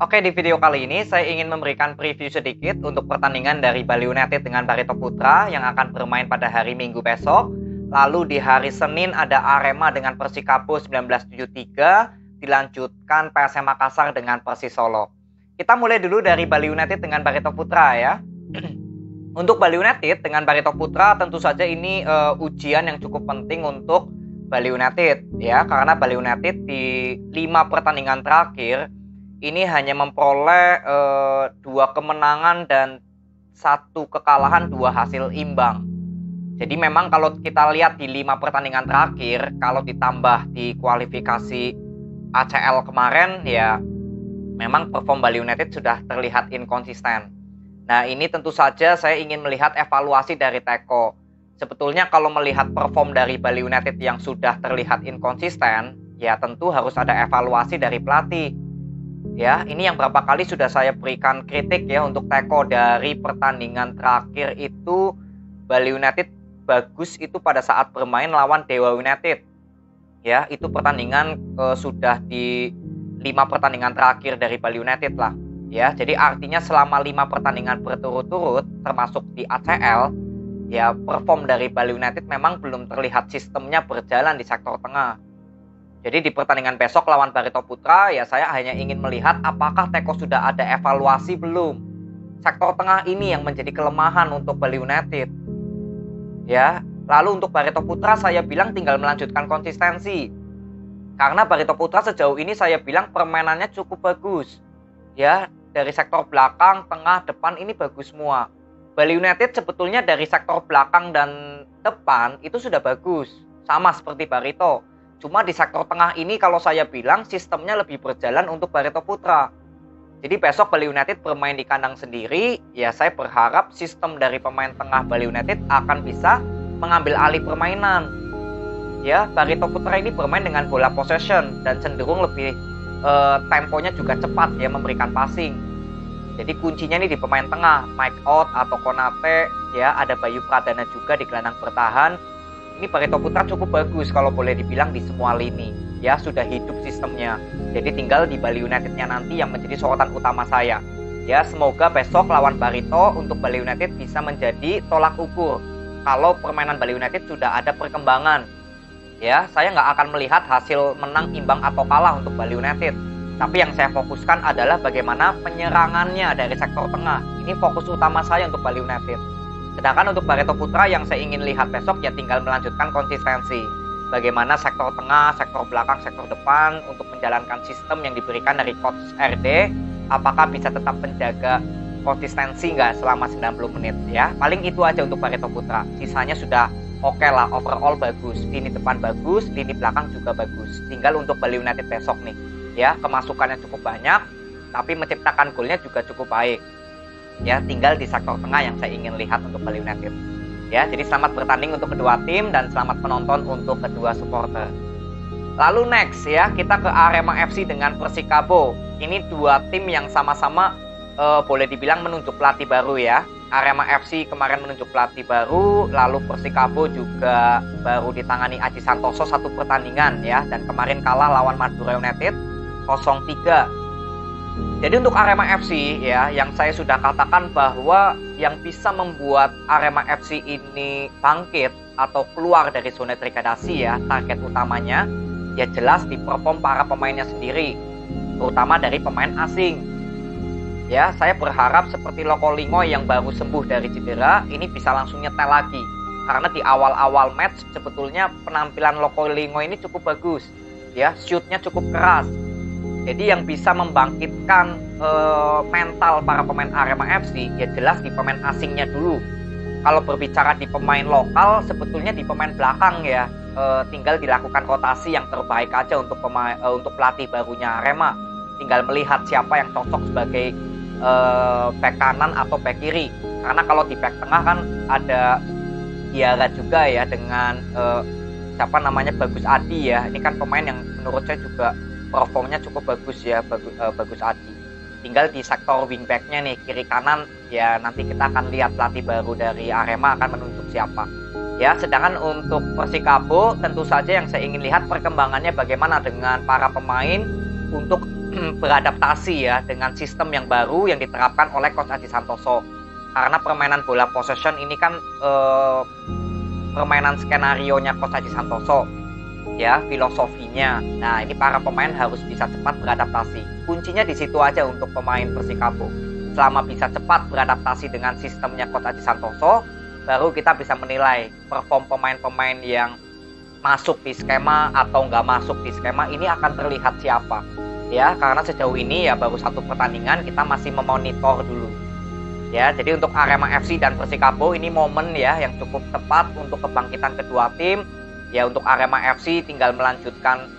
Oke, di video kali ini saya ingin memberikan preview sedikit untuk pertandingan dari Bali United dengan Barito Putra yang akan bermain pada hari Minggu besok. Lalu di hari Senin ada Arema dengan Persikabo 1973, dilanjutkan PSM Makassar dengan Persis Solo. Kita mulai dulu dari Bali United dengan Barito Putra ya. Untuk Bali United dengan Barito Putra tentu saja ini ujian yang cukup penting untuk Bali United ya, karena Bali United di 5 pertandingan terakhir ini hanya memperoleh 2 kemenangan dan 1 kekalahan, 2 hasil imbang. Jadi memang kalau kita lihat di 5 pertandingan terakhir, kalau ditambah di kualifikasi ACL kemarin ya, memang perform Bali United sudah terlihat inkonsisten. Nah ini tentu saja saya ingin melihat evaluasi dari Teko. Sebetulnya kalau melihat perform dari Bali United yang sudah terlihat inkonsisten, ya tentu harus ada evaluasi dari pelatih. Ya, ini yang berapa kali sudah saya berikan kritik ya untuk Teko. Dari pertandingan terakhir itu Bali United bagus itu pada saat bermain lawan Dewa United. Ya, itu pertandingan sudah di 5 pertandingan terakhir dari Bali United lah. Ya, jadi artinya selama 5 pertandingan berturut-turut termasuk di ACL, ya perform dari Bali United memang belum terlihat sistemnya berjalan di sektor tengah. Jadi di pertandingan besok lawan Barito Putra ya saya hanya ingin melihat apakah Teko sudah ada evaluasi belum. Sektor tengah ini yang menjadi kelemahan untuk Bali United. Ya, lalu untuk Barito Putra saya bilang tinggal melanjutkan konsistensi. Karena Barito Putra sejauh ini saya bilang permainannya cukup bagus. Ya, dari sektor belakang, tengah, depan ini bagus semua. Bali United sebetulnya dari sektor belakang dan depan itu sudah bagus. Sama seperti Barito. Cuma di sektor tengah ini kalau saya bilang sistemnya lebih berjalan untuk Barito Putra. Jadi besok Bali United bermain di kandang sendiri, ya saya berharap sistem dari pemain tengah Bali United akan bisa mengambil alih permainan. Ya, Barito Putra ini bermain dengan bola possession dan cenderung lebih temponya juga cepat ya memberikan passing. Jadi kuncinya ini di pemain tengah, Mike Out atau Konate, ya ada Bayu Pradana juga di gelandang bertahan. Ini Barito Putra cukup bagus kalau boleh dibilang di semua lini. Ya, sudah hidup sistemnya. Jadi tinggal di Bali United-nya nanti yang menjadi sorotan utama saya. Ya, semoga besok lawan Barito untuk Bali United bisa menjadi tolak ukur. Kalau permainan Bali United sudah ada perkembangan. Ya, saya nggak akan melihat hasil menang, imbang, atau kalah untuk Bali United. Tapi yang saya fokuskan adalah bagaimana penyerangannya dari sektor tengah. Ini fokus utama saya untuk Bali United. Sedangkan untuk Barito Putra yang saya ingin lihat besok ya tinggal melanjutkan konsistensi. Bagaimana sektor tengah, sektor belakang, sektor depan untuk menjalankan sistem yang diberikan dari Coach RD. Apakah bisa tetap menjaga konsistensi nggak selama 90 menit ya. Paling itu aja untuk Barito Putra. Sisanya sudah oke lah, overall bagus. Lini depan bagus, lini belakang juga bagus. Tinggal untuk Bali United besok nih. Ya, kemasukannya cukup banyak, tapi menciptakan golnya juga cukup baik. Ya, tinggal di sektor tengah yang saya ingin lihat untuk Bali United. Ya, jadi selamat bertanding untuk kedua tim dan selamat menonton untuk kedua supporter. Lalu next ya, kita ke Arema FC dengan Persikabo. Ini 2 tim yang sama-sama boleh dibilang menunjuk pelatih baru ya. Arema FC kemarin menunjuk pelatih baru, lalu Persikabo juga baru ditangani Aji Santoso 1 pertandingan ya, dan kemarin kalah lawan Madura United 0-3. Jadi untuk Arema FC ya, yang saya sudah katakan bahwa yang bisa membuat Arema FC ini bangkit atau keluar dari zona degradasi ya, target utamanya ya jelas di perform para pemainnya sendiri, terutama dari pemain asing. Ya, saya berharap seperti Loko Lingoy yang baru sembuh dari cedera, ini bisa langsung nyetel lagi. Karena di awal-awal match sebetulnya penampilan Loko Lingoy ini cukup bagus. Ya, shootnya cukup keras. Jadi yang bisa membangkitkan mental para pemain Arema FC ya jelas di pemain asingnya dulu. Kalau berbicara di pemain lokal sebetulnya di pemain belakang ya, tinggal dilakukan rotasi yang terbaik aja untuk pelatih barunya Arema. Tinggal melihat siapa yang cocok sebagai back kanan atau back kiri. Karena kalau di back tengah kan ada Diarra juga ya dengan siapa namanya Bagus Adi ya. Ini kan pemain yang menurut saya juga performnya cukup bagus ya, Bagus Adi. Tinggal di sektor wingbacknya nih, kiri kanan ya nanti kita akan lihat pelatih baru dari Arema akan menunjuk siapa. Ya, sedangkan untuk Persikabo tentu saja yang saya ingin lihat perkembangannya bagaimana dengan para pemain untuk beradaptasi ya dengan sistem yang baru yang diterapkan oleh Coach Aji Santoso. Karena permainan bola possession ini kan permainan skenarionya Coach Aji Santoso, ya, filosofinya. Nah, ini para pemain harus bisa cepat beradaptasi. Kuncinya di situ aja untuk pemain Persikabo. Selama bisa cepat beradaptasi dengan sistemnya Coach Aji Santoso, baru kita bisa menilai perform pemain-pemain yang masuk di skema atau nggak masuk di skema. Ini akan terlihat siapa, ya. Karena sejauh ini ya baru satu pertandingan, kita masih memonitor dulu. Ya, jadi untuk Arema FC dan Persikabo ini momen ya yang cukup tepat untuk kebangkitan kedua tim. Ya, untuk Arema FC tinggal melanjutkan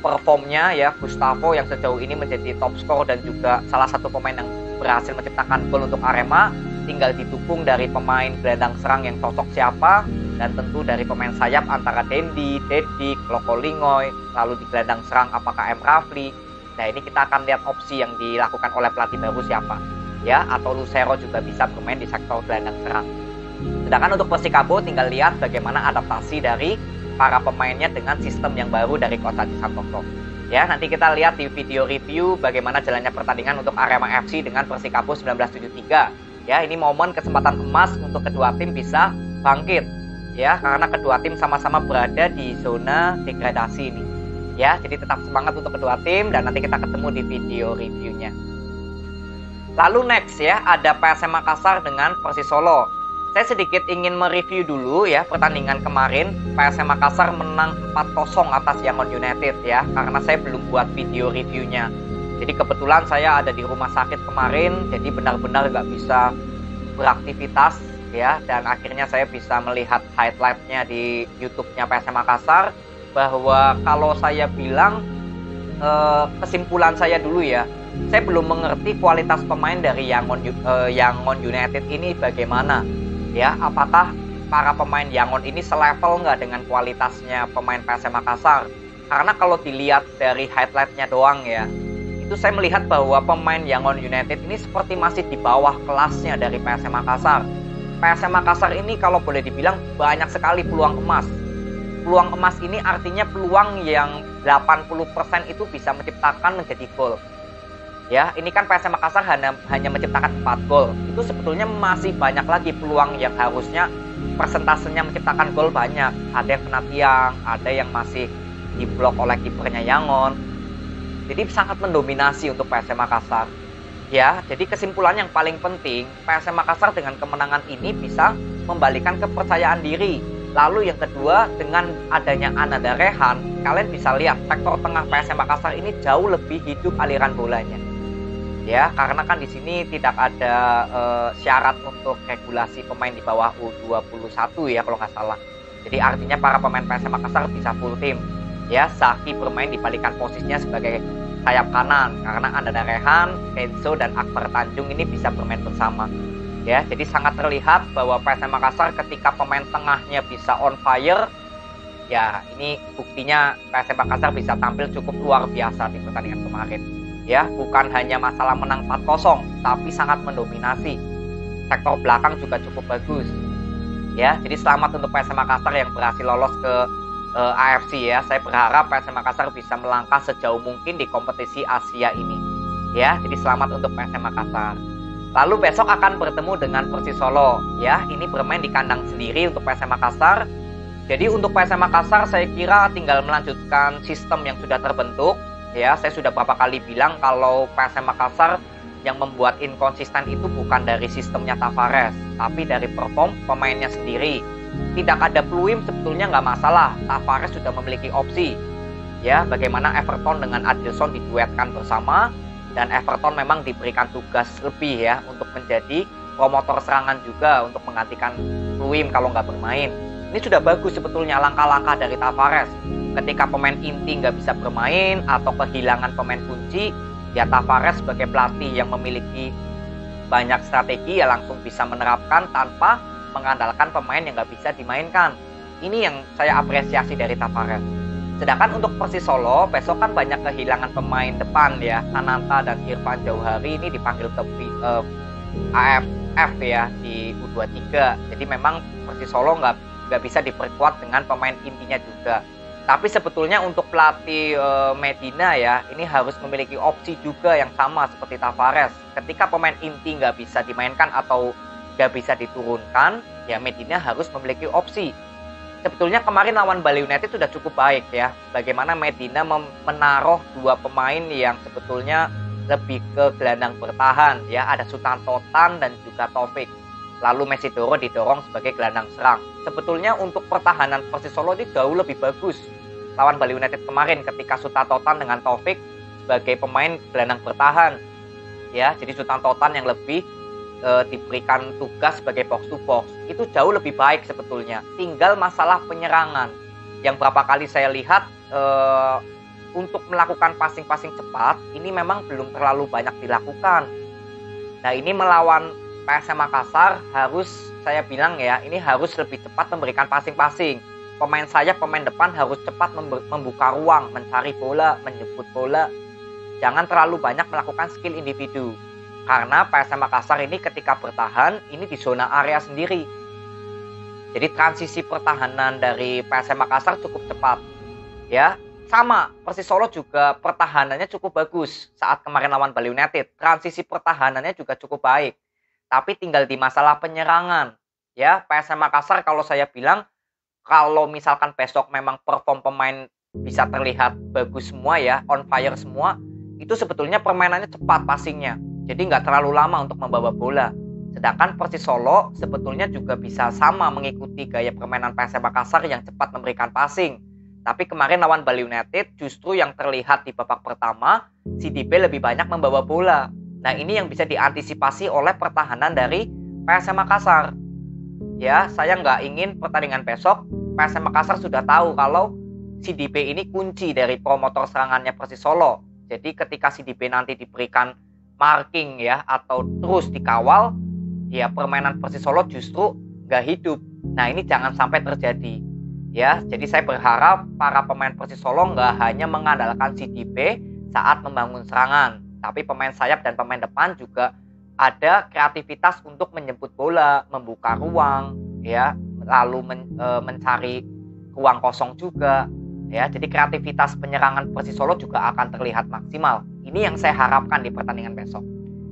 performnya ya, Gustavo yang sejauh ini menjadi top skor dan juga salah satu pemain yang berhasil menciptakan gol untuk Arema. Tinggal didukung dari pemain gelandang serang yang cocok siapa, dan tentu dari pemain sayap antara Dendi, Dedik, Loko Lingoy, lalu di gelandang serang apakah M. Rafli. Nah, ini kita akan lihat opsi yang dilakukan oleh pelatih baru siapa. Ya, atau Lucero juga bisa bermain di sektor gelandang serang. Sedangkan untuk Persikabo tinggal lihat bagaimana adaptasi dari para pemainnya dengan sistem yang baru dari Coach Aji Santoso. Ya, nanti kita lihat di video review bagaimana jalannya pertandingan untuk Arema FC dengan Persikabo 1973. Ya, ini momen kesempatan emas untuk kedua tim bisa bangkit. Ya, karena kedua tim sama-sama berada di zona degradasi ini. Ya, jadi tetap semangat untuk kedua tim dan nanti kita ketemu di video reviewnya. Lalu next ya, ada PSM Makassar dengan Persis Solo. Saya sedikit ingin mereview dulu ya pertandingan kemarin. PSM Makassar menang 4-0 atas Yangon United ya, karena saya belum buat video reviewnya. Jadi kebetulan saya ada di rumah sakit kemarin, jadi benar-benar nggak bisa beraktivitas ya, dan akhirnya saya bisa melihat highlight-nya di YouTube-nya PSM Makassar. Bahwa kalau saya bilang kesimpulan saya dulu ya, saya belum mengerti kualitas pemain dari Yangon United ini bagaimana. Ya, apakah para pemain Yangon ini selevel nggak dengan kualitasnya pemain PSM Makassar? Karena kalau dilihat dari highlight-nya doang ya, itu saya melihat bahwa pemain Yangon United ini seperti masih di bawah kelasnya dari PSM Makassar. PSM Makassar ini kalau boleh dibilang banyak sekali peluang emas. Peluang emas ini artinya peluang yang 80% itu bisa menciptakan menjadi gol. Ya, ini kan PSM Makassar hanya menciptakan 4 gol. Itu sebetulnya masih banyak lagi peluang yang harusnya persentasenya menciptakan gol banyak. Ada yang kena tiang, ada yang masih diblok oleh kipernya Yangon. Jadi sangat mendominasi untuk PSM Makassar. Ya, jadi kesimpulan yang paling penting, PSM Makassar dengan kemenangan ini bisa membalikan kepercayaan diri. Lalu yang kedua, dengan adanya Ananda Rehan, kalian bisa lihat sektor tengah PSM Makassar ini jauh lebih hidup aliran bolanya. Ya, karena kan di sini tidak ada syarat untuk regulasi pemain di bawah U21 ya kalau nggak salah. Jadi artinya para pemain PSM Makassar bisa full tim. Ya, Zaki bermain dibalikan posisinya sebagai sayap kanan karena Ananda Rehan, Kenzo dan Akbar Tanjung ini bisa bermain bersama. Ya, jadi sangat terlihat bahwa PSM Makassar ketika pemain tengahnya bisa on fire, ya ini buktinya PSM Makassar bisa tampil cukup luar biasa di pertandingan kemarin. Ya, bukan hanya masalah menang 4-0, tapi sangat mendominasi. Sektor belakang juga cukup bagus. Ya, jadi selamat untuk PSM Makassar yang berhasil lolos ke AFC ya. Saya berharap PSM Makassar bisa melangkah sejauh mungkin di kompetisi Asia ini. Ya, jadi selamat untuk PSM Makassar. Lalu besok akan bertemu dengan Persis Solo. Ya, ini bermain di kandang sendiri untuk PSM Makassar. Jadi untuk PSM Makassar saya kira tinggal melanjutkan sistem yang sudah terbentuk. Ya, saya sudah beberapa kali bilang kalau PSM Makassar yang membuat inkonsisten itu bukan dari sistemnya Tavares, tapi dari perform pemainnya sendiri. Tidak ada Pluim sebetulnya nggak masalah. Tavares sudah memiliki opsi. Ya, bagaimana Everton dengan Adilson diduetkan bersama. Dan Everton memang diberikan tugas lebih ya untuk menjadi promotor serangan juga untuk menggantikan Pluim kalau nggak bermain. Ini sudah bagus sebetulnya langkah-langkah dari Tavares. Ketika pemain inti nggak bisa bermain atau kehilangan pemain kunci, ya Tavares sebagai pelatih yang memiliki banyak strategi ya langsung bisa menerapkan tanpa mengandalkan pemain yang nggak bisa dimainkan. Ini yang saya apresiasi dari Tavares. Sedangkan untuk Persis Solo, besok kan banyak kehilangan pemain depan ya. Sananta dan Irfan Jauhari ini dipanggil ke AFF ya di U23. Jadi memang Persis Solo nggak bisa diperkuat dengan pemain intinya juga. Tapi sebetulnya untuk pelatih Medina ya, ini harus memiliki opsi juga yang sama seperti Tavares. Ketika pemain inti nggak bisa dimainkan atau nggak bisa diturunkan, ya Medina harus memiliki opsi. Sebetulnya kemarin lawan Bali United sudah cukup baik ya. Bagaimana Medina menaruh dua pemain yang sebetulnya lebih ke gelandang bertahan ya. Ada Sutanto Tan dan juga Taufik. Lalu Mesidoro didorong sebagai gelandang serang. Sebetulnya untuk pertahanan Persis Solo ini jauh lebih bagus lawan Bali United kemarin ketika Sutanto Tan dengan Taufik sebagai pemain gelandang bertahan. Ya, jadi Sutanto Tan yang lebih diberikan tugas sebagai box to box itu jauh lebih baik sebetulnya. Tinggal masalah penyerangan yang berapa kali saya lihat untuk melakukan passing-passing cepat ini memang belum terlalu banyak dilakukan. Nah ini melawan PSM Makassar harus saya bilang ya ini harus lebih cepat memberikan passing-passing. Pemain sayap, pemain depan harus cepat membuka ruang, mencari bola, menjemput bola. Jangan terlalu banyak melakukan skill individu. Karena PSM Makassar ini ketika bertahan, ini di zona area sendiri. Jadi transisi pertahanan dari PSM Makassar cukup cepat. Ya, sama Persis Solo juga pertahanannya cukup bagus saat kemarin lawan Bali United. Transisi pertahanannya juga cukup baik. Tapi tinggal di masalah penyerangan. Ya, PSM Makassar kalau saya bilang, kalau misalkan besok memang perform pemain bisa terlihat bagus semua ya, on fire semua, itu sebetulnya permainannya cepat passingnya. Jadi nggak terlalu lama untuk membawa bola. Sedangkan Persis Solo sebetulnya juga bisa sama mengikuti gaya permainan PSM Makassar yang cepat memberikan passing. Tapi kemarin lawan Bali United justru yang terlihat di babak pertama, CDP lebih banyak membawa bola. Nah ini yang bisa diantisipasi oleh pertahanan dari PSM Makassar. Ya, saya nggak ingin pertandingan besok PSM Makassar sudah tahu kalau CDP ini kunci dari promotor serangannya Persis Solo. Jadi ketika CDP nanti diberikan marking ya atau terus dikawal, ya permainan Persis Solo justru nggak hidup. Nah ini jangan sampai terjadi ya. Jadi saya berharap para pemain Persis Solo nggak hanya mengandalkan CDP saat membangun serangan, tapi pemain sayap dan pemain depan juga ada kreativitas untuk menjemput bola, membuka ruang ya, lalu mencari ruang kosong juga ya. Jadi kreativitas penyerangan Persis Solo juga akan terlihat maksimal. Ini yang saya harapkan di pertandingan besok.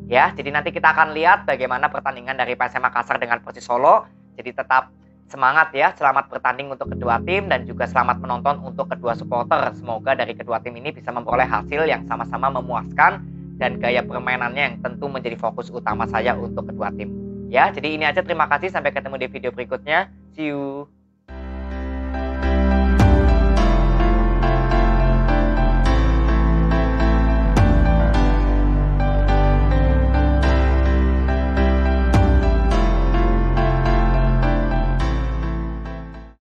Ya, jadi nanti kita akan lihat bagaimana pertandingan dari PSM Makassar dengan Persis Solo. Jadi tetap semangat ya, selamat bertanding untuk kedua tim dan juga selamat menonton untuk kedua supporter. Semoga dari kedua tim ini bisa memperoleh hasil yang sama-sama memuaskan dan gaya permainannya yang tentu menjadi fokus utama saya untuk kedua tim. Ya, jadi ini aja, terima kasih, sampai ketemu di video berikutnya. See you.